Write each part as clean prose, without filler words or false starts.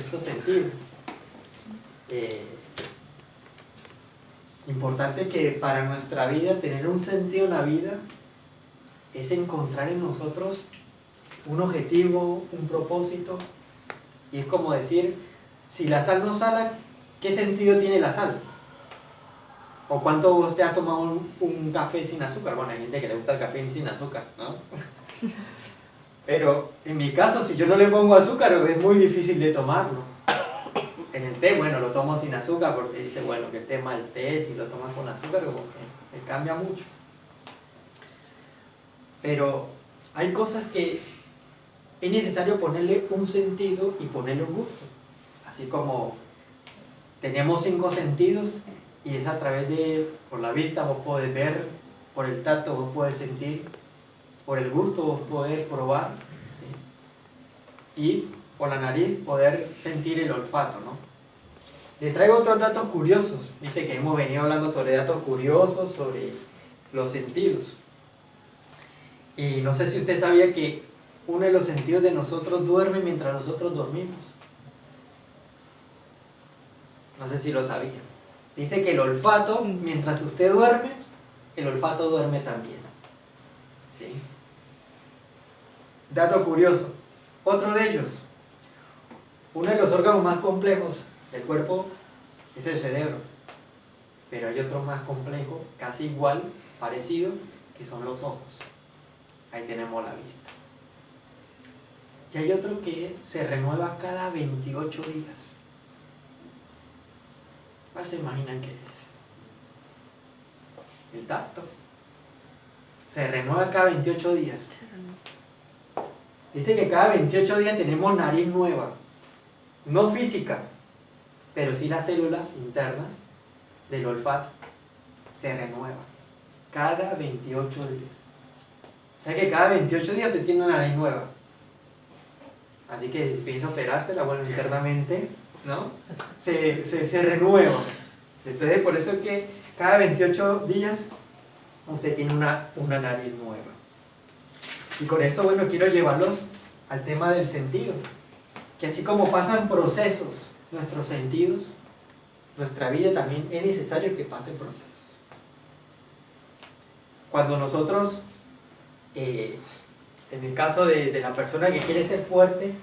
sexto sentido. Importante que para nuestra vida, tener un sentido en la vida es encontrar en nosotros un objetivo, un propósito. Y es como decir, si la sal no sala, ¿qué sentido tiene la sal? ¿O cuánto usted ha tomado un café sin azúcar? Bueno, hay gente que le gusta el café sin azúcar, ¿no? Pero en mi caso, si yo no le pongo azúcar, es muy difícil de tomarlo. En el té, bueno, lo tomo sin azúcar porque dice, bueno, que tema el té, si lo tomas con azúcar, como que cambia mucho. Pero hay cosas que es necesario ponerle un sentido y ponerle un gusto. Así como tenemos 5 sentidos y es a través de, por la vista vos podés ver, por el tacto vos podés sentir, por el gusto vos podés probar, ¿sí? Y por la nariz poder sentir el olfato, ¿no? Les traigo otros datos curiosos. Viste que hemos venido hablando sobre datos curiosos, sobre los sentidos. Y no sé si usted sabía que uno de los sentidos de nosotros duerme mientras nosotros dormimos. No sé si lo sabía. Dice que el olfato, mientras usted duerme, el olfato duerme también. ¿Sí? Dato curioso. Otro de ellos. Uno de los órganos más complejos del cuerpo es el cerebro. Pero hay otro más complejo, casi igual, parecido, que son los ojos. Ahí tenemos la vista. Y hay otro que se renueva cada 28 días. ¿Cuál se imaginan que es? El tacto. Se renueva cada 28 días. Dice que cada 28 días tenemos nariz nueva. No física, pero sí las células internas del olfato se renuevan. Cada 28 días. O sea que cada 28 días usted tiene una nariz nueva. Así que si piensa operársela, bueno, internamente, ¿no? Se renueva. Entonces, por eso es que cada 28 días usted tiene una nariz nueva. Y con esto, bueno, quiero llevarlos al tema del sentido. Que así como pasan procesos nuestros sentidos, nuestra vida también es necesario que pasen procesos. Cuando nosotros, en el caso de la persona que quiere ser fuerte,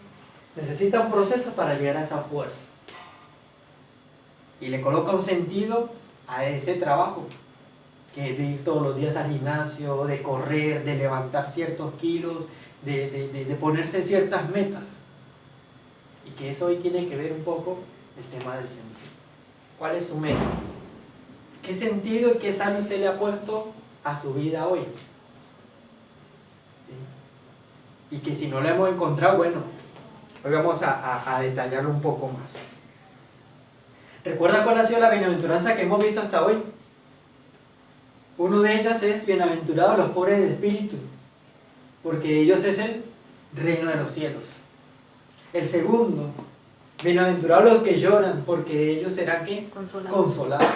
necesita un proceso para llegar a esa fuerza. Y le coloca un sentido a ese trabajo, que es de ir todos los días al gimnasio, de correr, de levantar ciertos kilos, de ponerse ciertas metas. Y que eso hoy tiene que ver un poco el tema del sentido. ¿Cuál es su meta? ¿Qué sentido y qué sal usted le ha puesto a su vida hoy? ¿Sí? Y que si no lo hemos encontrado, bueno, hoy vamos a detallarlo un poco más. ¿Recuerda cuál ha sido la bienaventuranza que hemos visto hasta hoy? Uno de ellas es: bienaventurados los pobres de espíritu, porque de ellos es el reino de los cielos. El segundo: bienaventurados los que lloran, porque de ellos serán ¿qué? Consolados.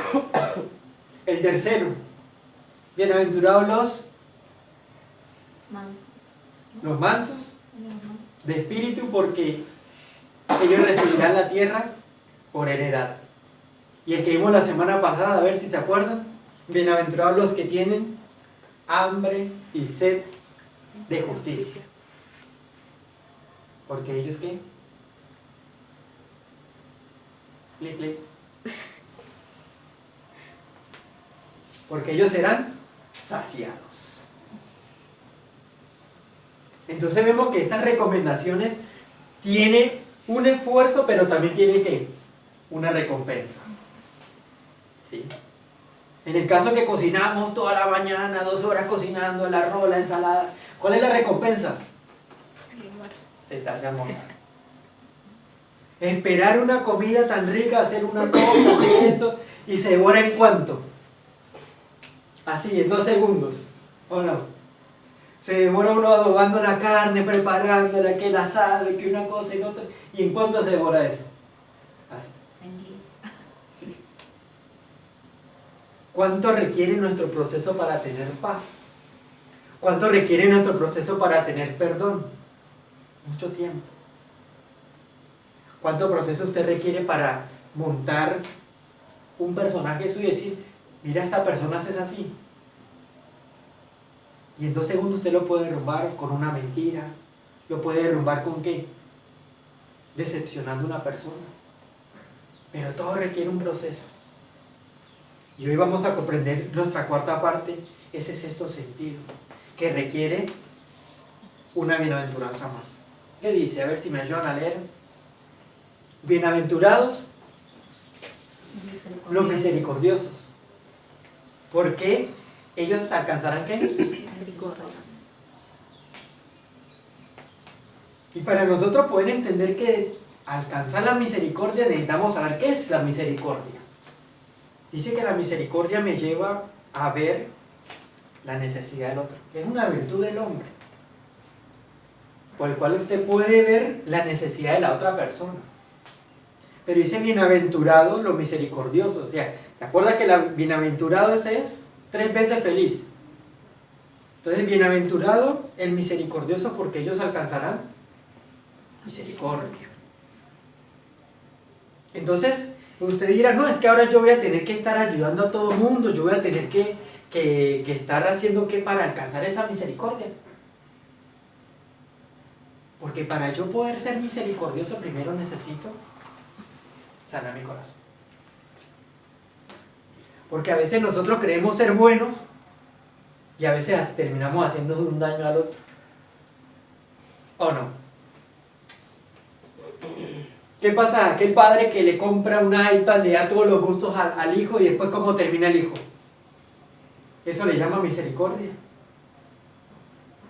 El tercero: bienaventurados los mansos de espíritu, porque ellos recibirán la tierra por heredad. Y el que vimos la semana pasada, a ver si se acuerdan: bienaventurados los que tienen hambre y sed de justicia, porque ellos ¿qué? Clic, clic. Porque ellos serán saciados. Entonces vemos que estas recomendaciones tienen un esfuerzo, pero también tienen ¿qué? Una recompensa. ¿Sí? En el caso que cocinamos toda la mañana, 2 horas cocinando el arroz, la ensalada, ¿cuál es la recompensa? Sentarse a almorzar. Esperar una comida tan rica, hacer una cosa, hacer esto, y se devora ¿en cuánto? Así, en 2 segundos, ¿o no? Se devora uno adobando la carne, preparándola, que el asado, que una cosa y otra, ¿y en cuánto se devora eso? Así. Sí. ¿Cuánto requiere nuestro proceso para tener paz? ¿Cuánto requiere nuestro proceso para tener perdón? Mucho tiempo. ¿Cuánto proceso usted requiere para montar un personaje suyo y decir, mira, esta persona es así? Y en 2 segundos usted lo puede derrumbar con una mentira. ¿Lo puede derrumbar con qué? Decepcionando a una persona. Pero todo requiere un proceso. Y hoy vamos a comprender nuestra cuarta parte, ese sexto sentido, que requiere una bienaventuranza más. ¿Qué dice? A ver si me ayudan a leer. Bienaventurados los misericordiosos, porque ellos alcanzarán ¿qué? Misericordia. Y para nosotros poder entender que alcanzar la misericordia necesitamos saber qué es la misericordia. Dice que la misericordia me lleva a ver la necesidad del otro. Es una virtud del hombre, por el cual usted puede ver la necesidad de la otra persona. Pero dice bienaventurados los misericordiosos. O sea, ¿te acuerdas que la bienaventurado ese es 3 veces feliz? Entonces, bienaventurado el misericordioso, porque ellos alcanzarán misericordia. Entonces, usted dirá, no, es que ahora yo voy a tener que estar ayudando a todo el mundo, yo voy a tener que estar haciendo qué para alcanzar esa misericordia. Porque para yo poder ser misericordioso, primero necesito sanar mi corazón. Porque a veces nosotros creemos ser buenos y a veces terminamos haciendo un daño al otro. ¿O no? ¿Qué pasa? Aquel padre que le compra un iPad, le da todos los gustos al hijo y después ¿cómo termina el hijo? Eso le llama misericordia.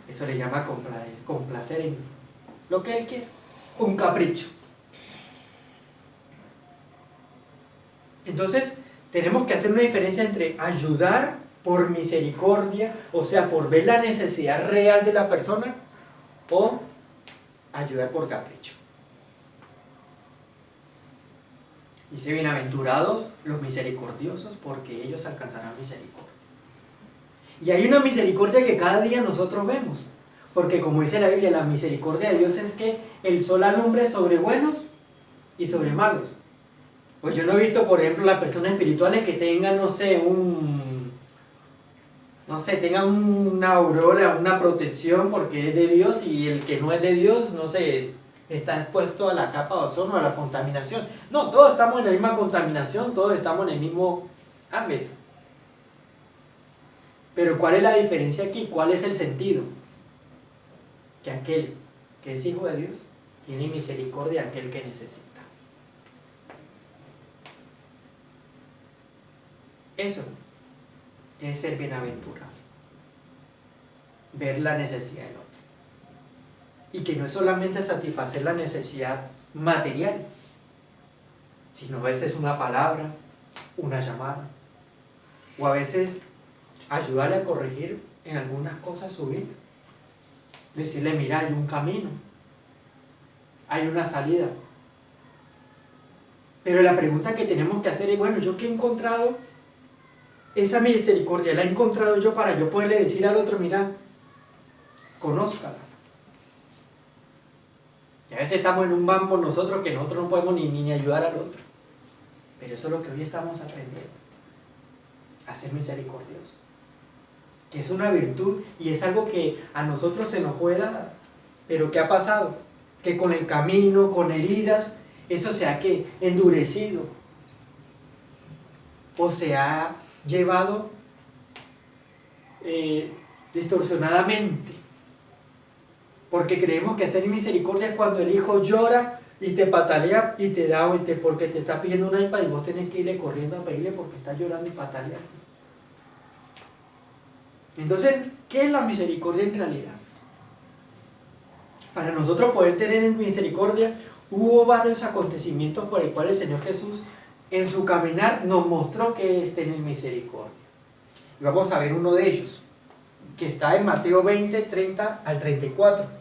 Eso le llama complacer en lo que él quiere. Un capricho. Entonces, tenemos que hacer una diferencia entre ayudar por misericordia, o sea, por ver la necesidad real de la persona, o ayudar por capricho. Dice, bienaventurados los misericordiosos, porque ellos alcanzarán misericordia. Y hay una misericordia que cada día nosotros vemos, porque como dice la Biblia, la misericordia de Dios es que el sol alumbre sobre buenos y sobre malos. Pues yo no he visto, por ejemplo, las personas espirituales que tengan, tengan una aurora, una protección porque es de Dios, y el que no es de Dios, está expuesto a la capa de ozono, a la contaminación. No, todos estamos en la misma contaminación, todos estamos en el mismo ámbito. Pero ¿cuál es la diferencia aquí? ¿Cuál es el sentido? Que aquel que es hijo de Dios tiene misericordia de aquel que necesita. Eso es ser bienaventurado. Ver la necesidad del otro. Y que no es solamente satisfacer la necesidad material, sino a veces una palabra, una llamada, o a veces ayudarle a corregir en algunas cosas su vida. Decirle, mira, hay un camino, hay una salida. Pero la pregunta que tenemos que hacer es, bueno, yo que he encontrado esa misericordia, la he encontrado yo para yo poderle decir al otro, mira, conózcala. Y a veces estamos en un bambo nosotros que nosotros no podemos ni ayudar al otro. Pero eso es lo que hoy estamos aprendiendo, a ser misericordiosos. Que es una virtud y es algo que a nosotros se nos puede dar. Pero ¿qué ha pasado? Que con el camino, con heridas, eso se ha endurecido. O se ha llevado distorsionadamente. Porque creemos que hacer misericordia es cuando el hijo llora y te patalea y te da porque te está pidiendo un iPad y vos tenés que irle corriendo a pedirle porque está llorando y pataleando. Entonces, ¿qué es la misericordia en realidad? Para nosotros poder tener misericordia, hubo varios acontecimientos por el cual el Señor Jesús en su caminar nos mostró que es tener misericordia. Y vamos a ver uno de ellos, que está en Mateo 20, 30 al 34.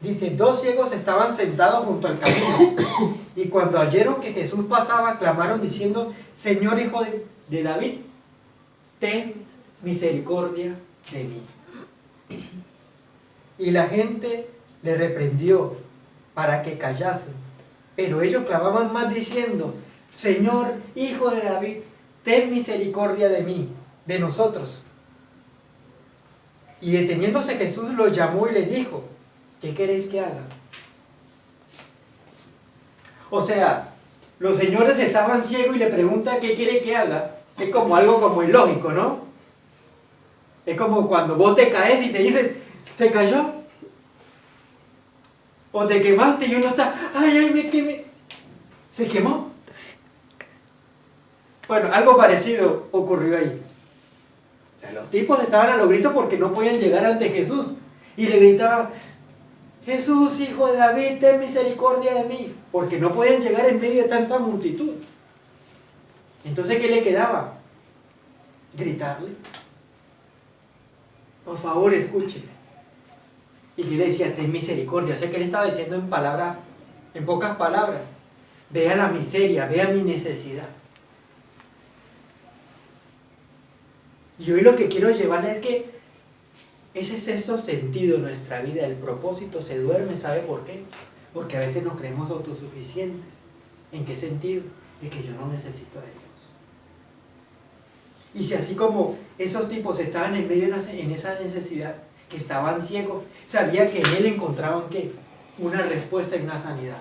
Dice, 2 ciegos estaban sentados junto al camino, y cuando oyeron que Jesús pasaba, clamaron diciendo, Señor, Hijo de David, ten misericordia de mí. Y la gente le reprendió para que callase, Pero ellos clamaban más diciendo: Señor, Hijo de David, ten misericordia de mí, de nosotros. Y deteniéndose Jesús los llamó y les dijo: ¿qué queréis que haga? O sea, los señores estaban ciegos y le preguntan ¿qué quiere que haga? Es como algo como ilógico, ¿no? Es como cuando vos te caes y te dicen: ¿se cayó? O te quemaste y uno está: ¡ay, ay, me quemé! ¿Se quemó? Bueno, algo parecido ocurrió ahí. O sea, los tipos estaban a los gritos porque no podían llegar ante Jesús. Y le gritaban: Jesús, Hijo de David, ten misericordia de mí. Porque no podían llegar en medio de tanta multitud. Entonces, ¿qué le quedaba? Gritarle: por favor, escúcheme. Y que le decía: ten misericordia. O sea, que él estaba diciendo en pocas palabras: vea la miseria, vea mi necesidad. Y hoy lo que quiero llevarle es que ese sexto sentido en nuestra vida, el propósito, se duerme. ¿Sabe por qué? Porque a veces nos creemos autosuficientes. ¿En qué sentido? De que yo no necesito de Dios. Y si así como esos tipos estaban en medio en esa necesidad, que estaban ciegos, sabía que en Él encontraban ¿qué? Una respuesta y una sanidad.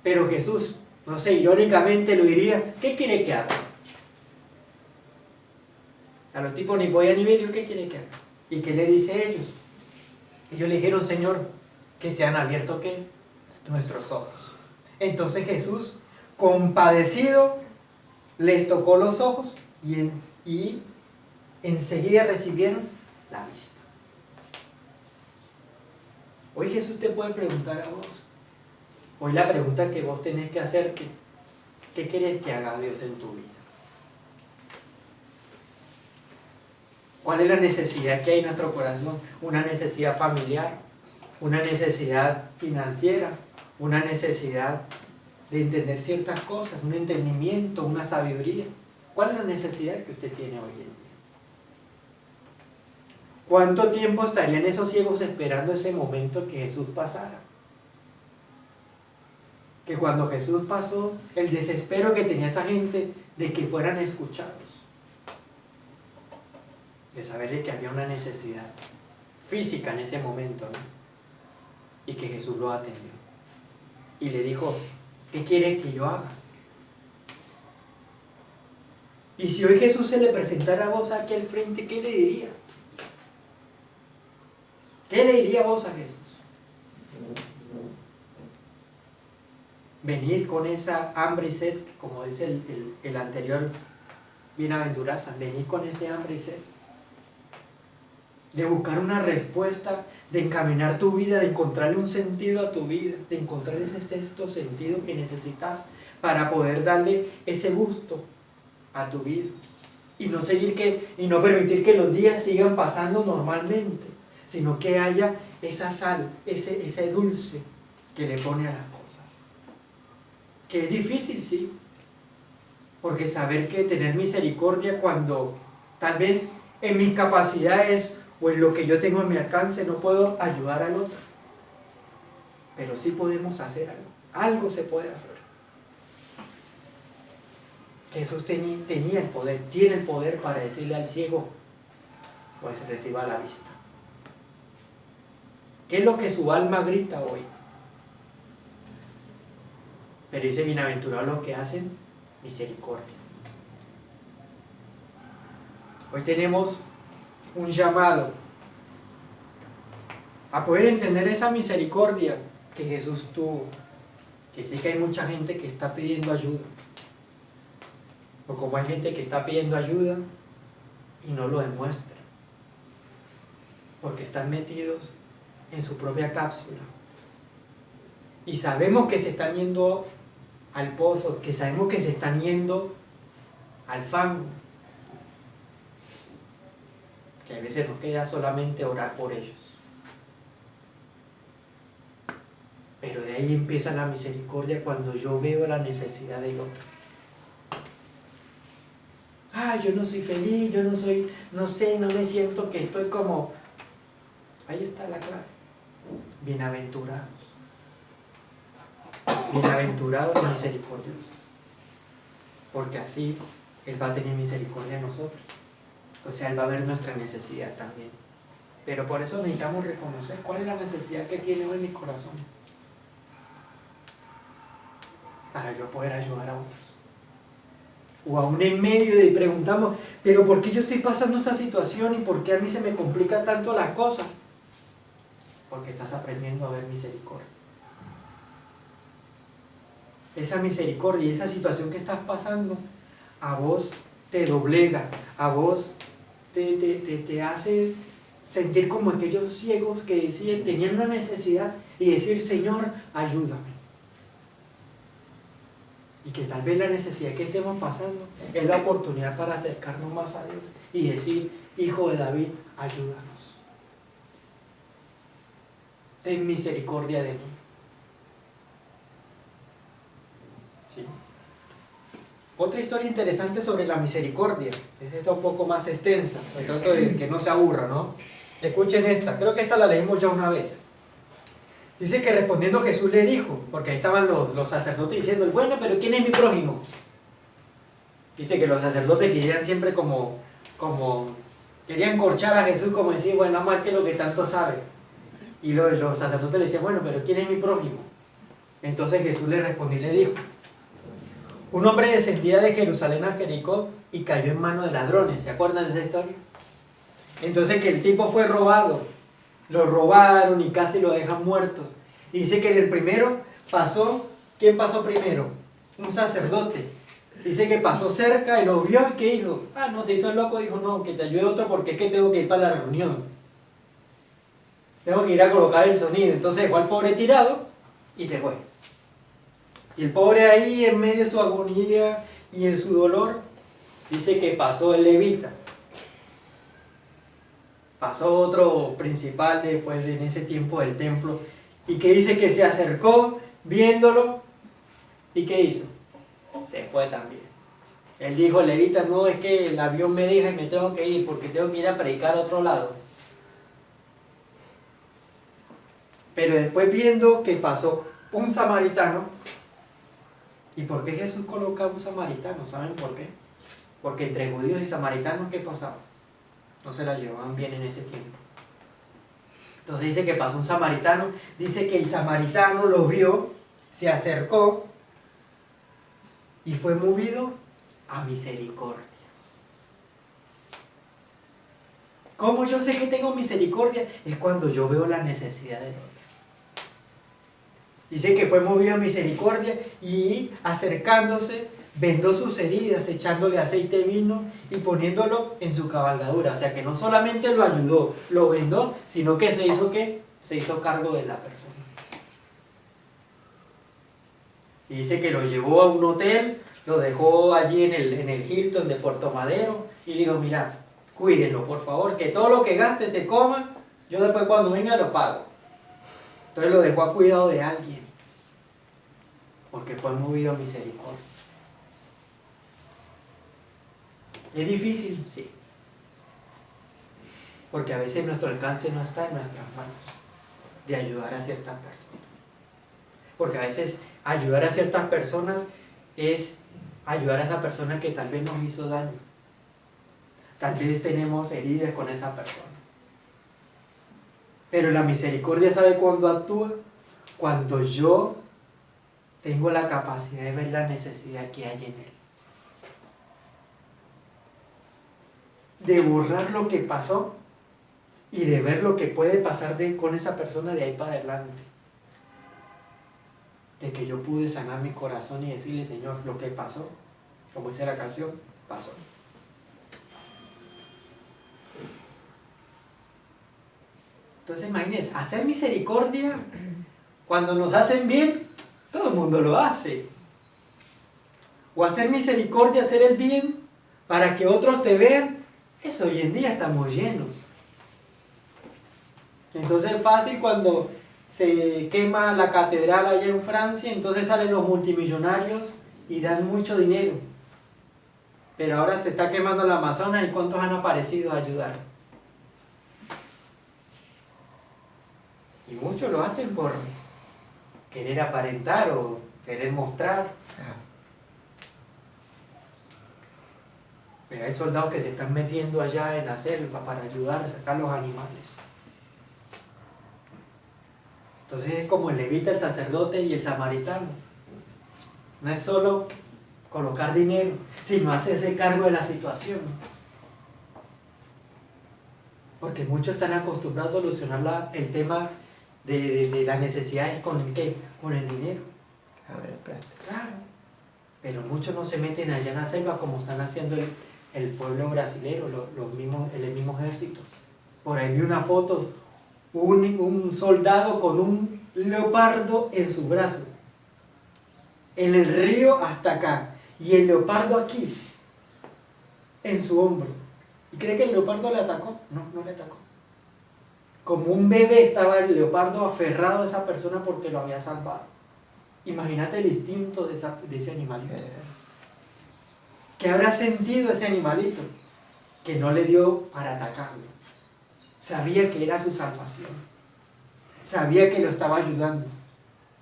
Pero Jesús, no sé, irónicamente lo diría: ¿qué quiere que haga? A los tipos ni podía ni ver, ¿qué quiere que haga? ¿Y qué le dice a ellos? Ellos le dijeron: Señor, que sean abiertos ¿qué? Nuestros ojos. Entonces Jesús, compadecido, les tocó los ojos y enseguida recibieron la vista. Hoy Jesús te puede preguntar a vos. Hoy la pregunta que vos tenés que hacerte: ¿qué querés que haga Dios en tu vida? ¿Cuál es la necesidad que hay en nuestro corazón? Una necesidad familiar, una necesidad financiera, una necesidad de entender ciertas cosas, un entendimiento, una sabiduría. ¿Cuál es la necesidad que usted tiene hoy en día? ¿Cuánto tiempo estarían esos ciegos esperando ese momento que Jesús pasara? Que cuando Jesús pasó, el desespero que tenía esa gente de que fueran escuchados, de saber que había una necesidad física en ese momento, ¿no? Y que Jesús lo atendió. Y le dijo: ¿qué quiere que yo haga? Y si hoy Jesús se le presentara a vos aquí al frente, ¿qué le diría? ¿Qué le diría vos a Jesús? Venir con esa hambre y sed, como dice el anterior bienaventuranza, venir con ese hambre y sed, de buscar una respuesta, de encaminar tu vida, de encontrarle un sentido a tu vida, de encontrar ese sexto sentido que necesitas para poder darle ese gusto a tu vida y no permitir que los días sigan pasando normalmente, sino que haya esa sal, ese dulce que le pone a las cosas. Que es difícil, sí, porque saber que tener misericordia cuando tal vez en mis capacidades o en lo que yo tengo en mi alcance no puedo ayudar al otro, pero sí podemos hacer algo se puede hacer. Jesús tenía el poder, tiene el poder para decirle al ciego: pues reciba la vista. ¿Qué es lo que su alma grita hoy? Pero dice: bienaventurados los que hacen misericordia. Hoy tenemos un llamado a poder entender esa misericordia que Jesús tuvo, que sí que hay mucha gente que está pidiendo ayuda, o como hay gente que está pidiendo ayuda y no lo demuestra, porque están metidos en su propia cápsula, y sabemos que se están yendo al pozo, que sabemos que se están yendo al fango, que a veces nos queda solamente orar por ellos. Pero de ahí empieza la misericordia cuando yo veo la necesidad del otro. Yo no soy feliz, yo no soy, no sé, no me siento que estoy como... Ahí está la clave. Bienaventurados. Bienaventurados y misericordiosos, porque así Él va a tener misericordia de nosotros. O sea, Él va a ver nuestra necesidad también. Pero por eso necesitamos reconocer cuál es la necesidad que tiene hoy en mi corazón, para yo poder ayudar a otros. O aún en medio de preguntamos, pero ¿por qué yo estoy pasando esta situación y por qué a mí se me complica tanto las cosas? Porque estás aprendiendo a ver misericordia. Esa misericordia y esa situación que estás pasando a vos te doblega, a vos te hace sentir como aquellos ciegos que decían, tenían una necesidad y decir, Señor, ayúdame. Y que tal vez la necesidad que estemos pasando es la oportunidad para acercarnos más a Dios y decir, Hijo de David, ayúdanos. Ten misericordia de mí. ¿Sí? Otra historia interesante sobre la misericordia. Esta está un poco más extensa, trato de que no se aburra, ¿no? Escuchen esta, creo que esta la leímos ya una vez. Dice que respondiendo Jesús le dijo, porque ahí estaban los sacerdotes diciendo, bueno, pero ¿quién es mi prójimo? Viste que los sacerdotes querían siempre como querían corchar a Jesús, como decir, bueno, más que lo que tanto sabe. Y los sacerdotes le decían, bueno, pero ¿quién es mi prójimo? Entonces Jesús le respondió y le dijo, un hombre descendía de Jerusalén a Jericó y cayó en manos de ladrones. ¿Se acuerdan de esa historia? Entonces que el tipo fue robado. Lo robaron y casi lo dejan muerto. Y dice que en el primero pasó, ¿quién pasó primero? Un sacerdote. Dice que pasó cerca y lo vio y que dijo, no, se hizo el loco, dijo, no, que te ayude otro porque es que tengo que ir para la reunión. Tengo que ir a colocar el sonido. Entonces dejó al pobre tirado y se fue. Y el pobre ahí en medio de su agonía y en su dolor, dice que pasó el levita. Pasó otro principal después en ese tiempo del templo y que dice que se acercó viéndolo y ¿qué hizo? Se fue también. Él dijo, levita, no, es que el avión me deja y me tengo que ir porque tengo que ir a predicar a otro lado. Pero después viendo que pasó un samaritano, ¿y por qué Jesús colocaba un samaritano? ¿Saben por qué? Porque entre judíos y samaritanos, ¿qué pasaba? No se la llevaban bien en ese tiempo. Entonces dice que pasó un samaritano, dice que el samaritano lo vio, se acercó y fue movido a misericordia. ¿Cómo yo sé que tengo misericordia? Es cuando yo veo la necesidad del otro. Dice que fue movido a misericordia y acercándose vendó sus heridas, echándole aceite y vino y poniéndolo en su cabalgadura. O sea que no solamente lo ayudó, lo vendó, sino que se hizo ¿qué? Se hizo cargo de la persona. Y dice que lo llevó a un hotel, lo dejó allí en el Hilton de Puerto Madero y dijo, mira, cuídenlo por favor, que todo lo que gaste se coma, yo después cuando venga lo pago. Entonces lo dejó a cuidado de alguien, porque fue movido a misericordia. ¿Es difícil? Sí. Porque a veces nuestro alcance no está en nuestras manos de ayudar a ciertas personas. Porque a veces ayudar a ciertas personas es ayudar a esa persona que tal vez nos hizo daño. Tal vez tenemos heridas con esa persona. Pero la misericordia, ¿sabe cuándo actúa? Cuando yo tengo la capacidad de ver la necesidad que hay en él. De borrar lo que pasó y de ver lo que puede pasar con esa persona de ahí para adelante. De que yo pude sanar mi corazón y decirle, Señor, lo que pasó, como dice la canción, pasó. Entonces imagínense, hacer misericordia cuando nos hacen bien, todo el mundo lo hace. O hacer misericordia, hacer el bien para que otros te vean, eso hoy en día estamos llenos. Entonces es fácil cuando se quema la catedral allá en Francia, entonces salen los multimillonarios y dan mucho dinero. Pero ahora se está quemando el Amazonas y ¿cuántos han aparecido a ayudar? Y muchos lo hacen querer aparentar o querer mostrar. Pero hay soldados que se están metiendo allá en la selva para ayudar a sacar los animales. Entonces es como el levita, el sacerdote y el samaritano. No es solo colocar dinero, sino hacerse cargo de la situación. Porque muchos están acostumbrados a solucionar el tema de las necesidades con el ¿qué? Con el dinero. Claro. Pero muchos no se meten allá en la selva como están haciendo el pueblo brasilero, el mismo ejército. Por ahí vi una foto, un soldado con un leopardo en su brazo. En el río hasta acá. Y el leopardo aquí, en su hombro. ¿Y cree que el leopardo le atacó? No, no le atacó. Como un bebé estaba el leopardo aferrado a esa persona porque lo había salvado. Imagínate el instinto de ese animalito. ¿Qué habrá sentido ese animalito? Que no le dio para atacarlo. Sabía que era su salvación. Sabía que lo estaba ayudando.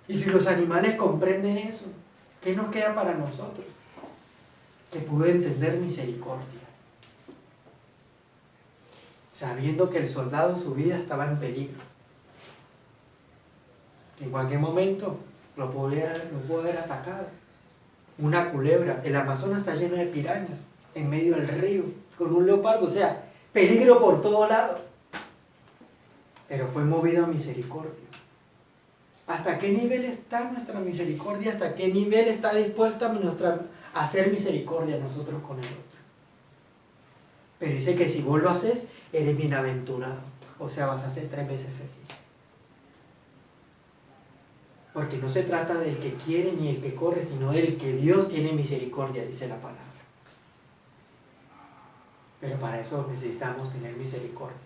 Y si los animales comprenden eso, ¿qué nos queda para nosotros? Que pudo entender misericordia. Sabiendo que el soldado, su vida estaba en peligro. En cualquier momento lo pudo haber atacado. Una culebra. El Amazonas está lleno de pirañas en medio del río con un leopardo. O sea, peligro por todo lado. Pero fue movido a misericordia. ¿Hasta qué nivel está nuestra misericordia? ¿Hasta qué nivel está dispuesta a hacer misericordia nosotros con el otro? Pero dice que si vos lo haces, eres bienaventurado. O sea, vas a ser 3 veces feliz. Porque no se trata del que quiere ni el que corre, sino del que Dios tiene misericordia, dice la palabra. Pero para eso necesitamos tener misericordia.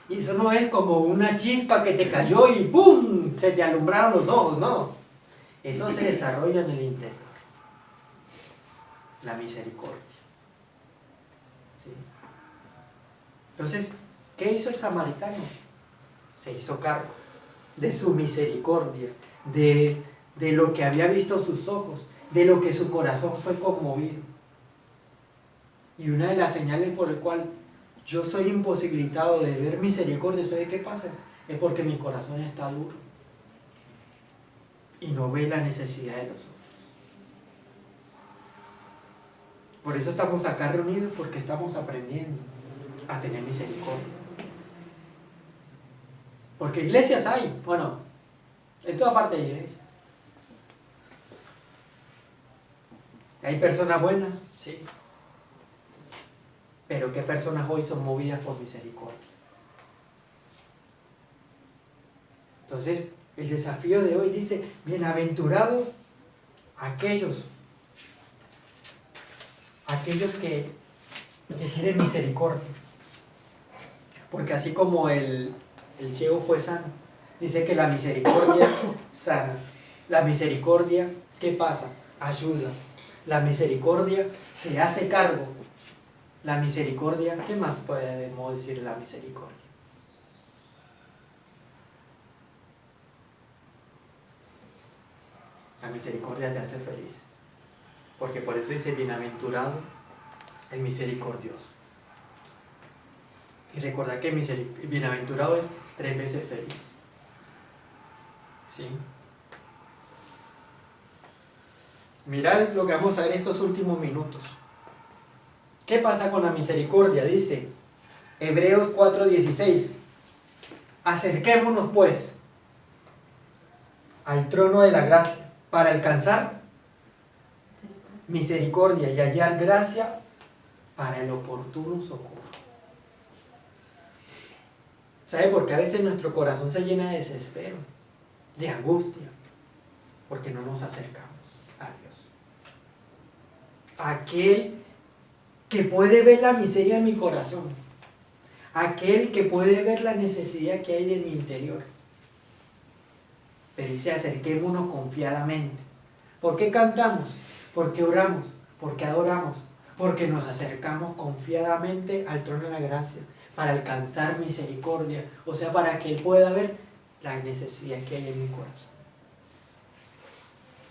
Y eso no es como una chispa que te cayó y ¡pum! Se te alumbraron los ojos, no. Eso se desarrolla en el interior. La misericordia. ¿Sí? Entonces, ¿qué hizo el samaritano? Se hizo cargo de su misericordia, de lo que había visto sus ojos, de lo que su corazón fue conmovido. Y una de las señales por el cual yo soy imposibilitado de ver misericordia, ¿sabe qué pasa? Es porque mi corazón está duro y no ve la necesidad de los otros. Por eso estamos acá reunidos, porque estamos aprendiendo a tener misericordia. Porque iglesias hay, bueno, en toda parte hay iglesias. ¿Hay personas buenas? Sí. Pero ¿qué personas hoy son movidas por misericordia? Entonces, el desafío de hoy dice, bienaventurados aquellos que tienen misericordia. Porque así como el ciego fue sano, dice que la misericordia sana. La misericordia, ¿qué pasa? Ayuda. La misericordia se hace cargo. La misericordia, ¿qué más podemos decir de la misericordia? La misericordia te hace feliz. Porque por eso dice, bienaventurado el misericordioso. Y recordad que bienaventurado es 3 veces feliz. ¿Sí? Mirad lo que vamos a ver estos últimos minutos. ¿Qué pasa con la misericordia? Dice Hebreos 4:16. Acerquémonos pues al trono de la gracia para alcanzar misericordia y hallar gracia para el oportuno socorro. ¿Sabe? Porque a veces nuestro corazón se llena de desespero, de angustia, porque no nos acercamos a Dios. Aquel que puede ver la miseria en mi corazón, aquel que puede ver la necesidad que hay de mi interior. Pero dice, acerquémonos confiadamente. ¿Por qué cantamos? Porque oramos, porque adoramos, porque nos acercamos confiadamente al trono de la gracia, para alcanzar misericordia, o sea, para que Él pueda ver la necesidad que hay en mi corazón.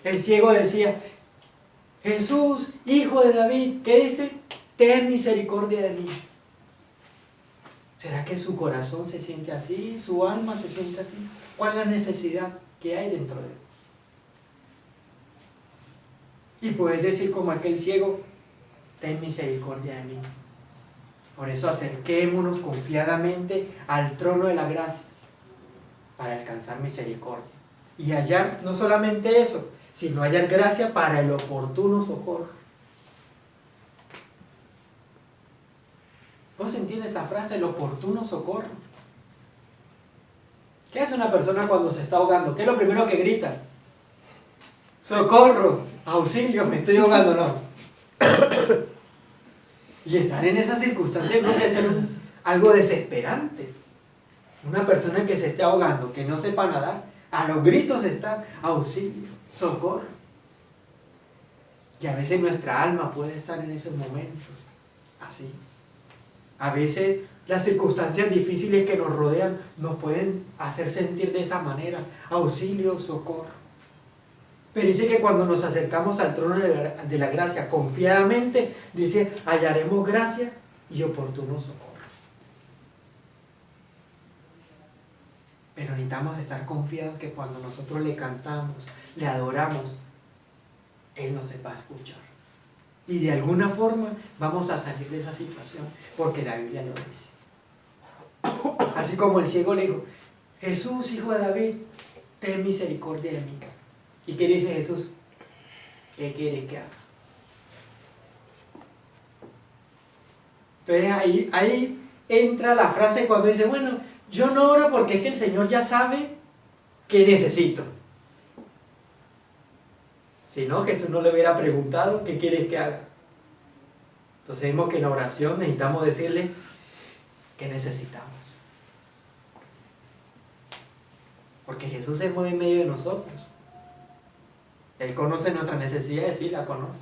El ciego decía, Jesús, hijo de David, ¿qué dice? Ten misericordia de mí. ¿Será que su corazón se siente así? ¿Su alma se siente así? ¿Cuál es la necesidad que hay dentro de él? Y puedes decir como aquel ciego, ten misericordia de mí. Por eso acerquémonos confiadamente al trono de la gracia para alcanzar misericordia. Y hallar no solamente eso, sino hallar gracia para el oportuno socorro. ¿Vos entiendes esa frase, el oportuno socorro? ¿Qué hace una persona cuando se está ahogando? ¿Qué es lo primero que grita? ¡Socorro! ¡Auxilio! ¡Me estoy ahogando! No. Y estar en esa circunstancia creo que es algo desesperante. Una persona que se esté ahogando, que no sepa nadar, a los gritos está auxilio, socorro. Y a veces nuestra alma puede estar en esos momentos así. A veces las circunstancias difíciles que nos rodean nos pueden hacer sentir de esa manera, auxilio, socorro. Pero dice que cuando nos acercamos al trono de la gracia confiadamente, dice, hallaremos gracia y oportuno socorro. Pero necesitamos estar confiados que cuando nosotros le cantamos, le adoramos, Él nos va a escuchar. Y de alguna forma vamos a salir de esa situación, porque la Biblia lo dice. Así como el ciego le dijo, Jesús, hijo de David, ten misericordia de mí. ¿Y qué dice Jesús? ¿Qué quieres que haga? Entonces ahí entra la frase cuando dice, bueno, yo no oro porque es que el Señor ya sabe qué necesito. Si no, Jesús no le hubiera preguntado qué quieres que haga. Entonces vemos que en la oración necesitamos decirle qué necesitamos. Porque Jesús se mueve en medio de nosotros. Él conoce nuestras necesidades, sí la conoce.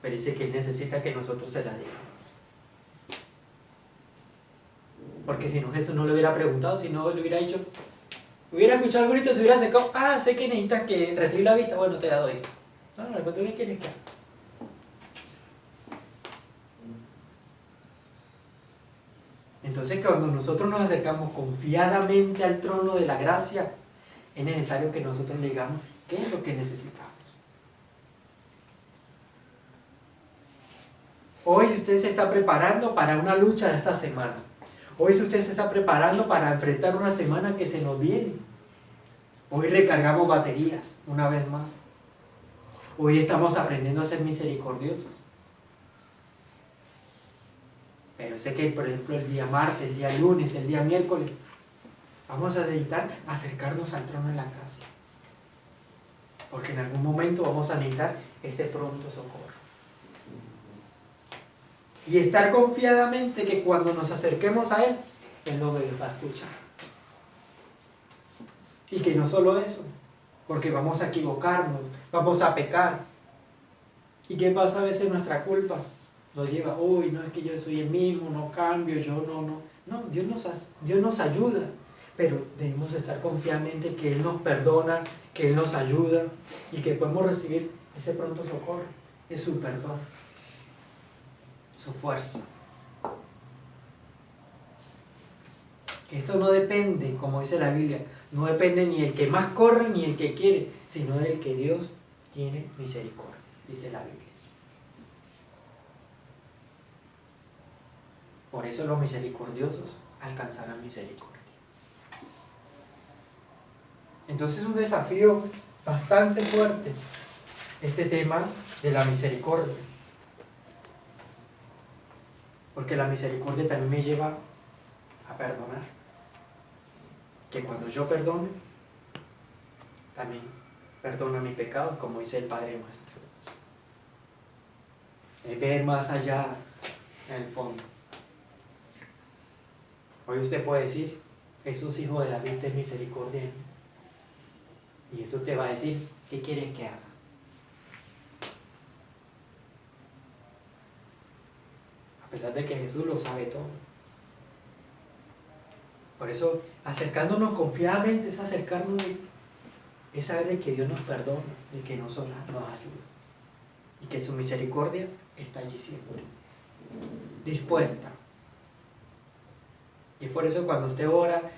Pero dice que Él necesita que nosotros se las digamos. Porque si no, Jesús no le hubiera preguntado, si no le hubiera dicho, hubiera escuchado el grito, se hubiera acercado, sé que necesitas que recibir la vista, bueno, te la doy. No, después tú qué quieres que haga. Entonces cuando nosotros nos acercamos confiadamente al trono de la gracia, es necesario que nosotros le digamos qué es lo que necesitamos. Hoy usted se está preparando para una lucha de esta semana. Hoy usted se está preparando para enfrentar una semana que se nos viene. Hoy recargamos baterías una vez más. Hoy estamos aprendiendo a ser misericordiosos. Pero sé que, por ejemplo, el día martes, el día lunes, el día miércoles, vamos a necesitar acercarnos al trono de la gracia. Porque en algún momento vamos a necesitar este pronto socorro. Y estar confiadamente que cuando nos acerquemos a Él, Él nos va a escuchar. Y que no solo eso, porque vamos a equivocarnos, vamos a pecar. ¿Y qué pasa a veces? Nuestra culpa nos lleva, no es que yo soy el mismo, no cambio, No, Dios nos ayuda, pero debemos estar confiadamente que Él nos perdona, que Él nos ayuda y que podemos recibir ese pronto socorro, es su perdón, su fuerza. Esto no depende, como dice la Biblia, no depende ni el que más corre ni el que quiere, sino del que Dios tiene misericordia, dice la Biblia. Por eso los misericordiosos alcanzarán misericordia. Entonces es un desafío bastante fuerte este tema de la misericordia. Porque la misericordia también me lleva a perdonar. Que cuando yo perdone, también perdona mis pecados, como dice el Padre nuestro. Es ver más allá en el fondo. Hoy usted puede decir, Jesús, hijo de David, ten misericordia. Y eso te va a decir, ¿qué quieres que haga? A pesar de que Jesús lo sabe todo. Por eso, acercándonos confiadamente es acercarnos es saber de que Dios nos perdona, de que nos ayuda y que su misericordia está allí siempre, dispuesta. Y por eso cuando usted ora,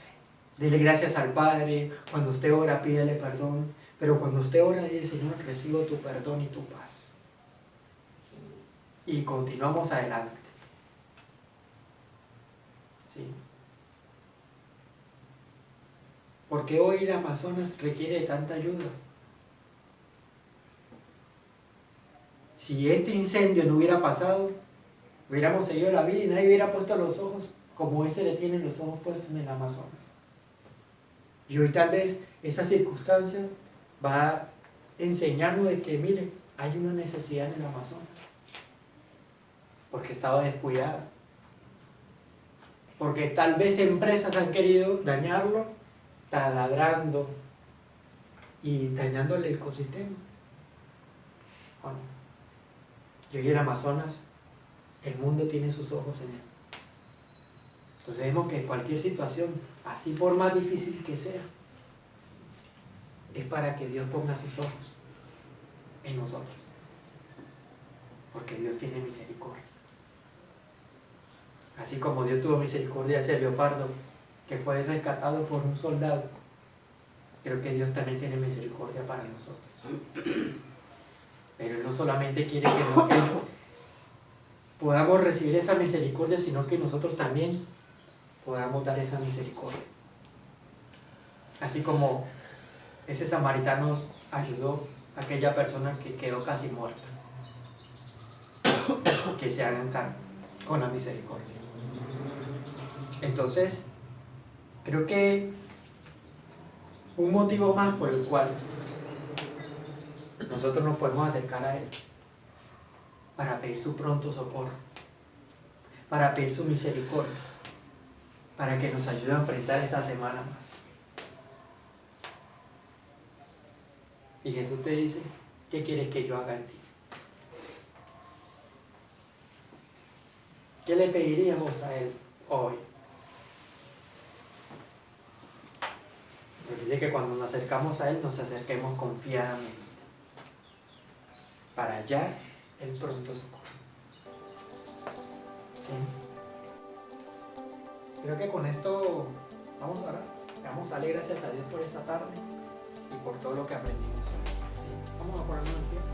dele gracias al Padre. Cuando usted ora, pídele perdón. Pero cuando usted ora, dile: Señor, recibo tu perdón y tu paz. Y continuamos adelante. ¿Sí? Porque hoy el Amazonas requiere de tanta ayuda. Si este incendio no hubiera pasado, hubiéramos seguido la vida y nadie hubiera puesto los ojos como ese le tiene los ojos puestos en el Amazonas. Y hoy tal vez esa circunstancia va a enseñarnos de que, mire, hay una necesidad en el Amazonas, porque estaba descuidada, porque tal vez empresas han querido dañarlo, taladrando y dañando el ecosistema. Bueno, y hoy el Amazonas, el mundo tiene sus ojos en él. Entonces vemos que cualquier situación, así por más difícil que sea, es para que Dios ponga sus ojos en nosotros. Porque Dios tiene misericordia. Así como Dios tuvo misericordia de ese leopardo que fue rescatado por un soldado, creo que Dios también tiene misericordia para nosotros. Pero Él no solamente quiere que podamos recibir esa misericordia, sino que nosotros también podamos dar esa misericordia. Así como ese samaritano ayudó a aquella persona que quedó casi muerta, que se hagan cargo con la misericordia. Entonces, creo que un motivo más por el cual nosotros nos podemos acercar a Él, para pedir su pronto socorro, para pedir su misericordia, para que nos ayude a enfrentar esta semana más. Y Jesús te dice: ¿qué quieres que yo haga en ti? ¿Qué le pediríamos a Él hoy? Porque dice que cuando nos acercamos a Él, nos acerquemos confiadamente para hallar el pronto socorro. ¿Sí? Creo que con esto vamos a orar. Vamos a darle gracias a Dios por esta tarde y por todo lo que aprendimos hoy. ¿Sí? Vamos a ponernos en pie.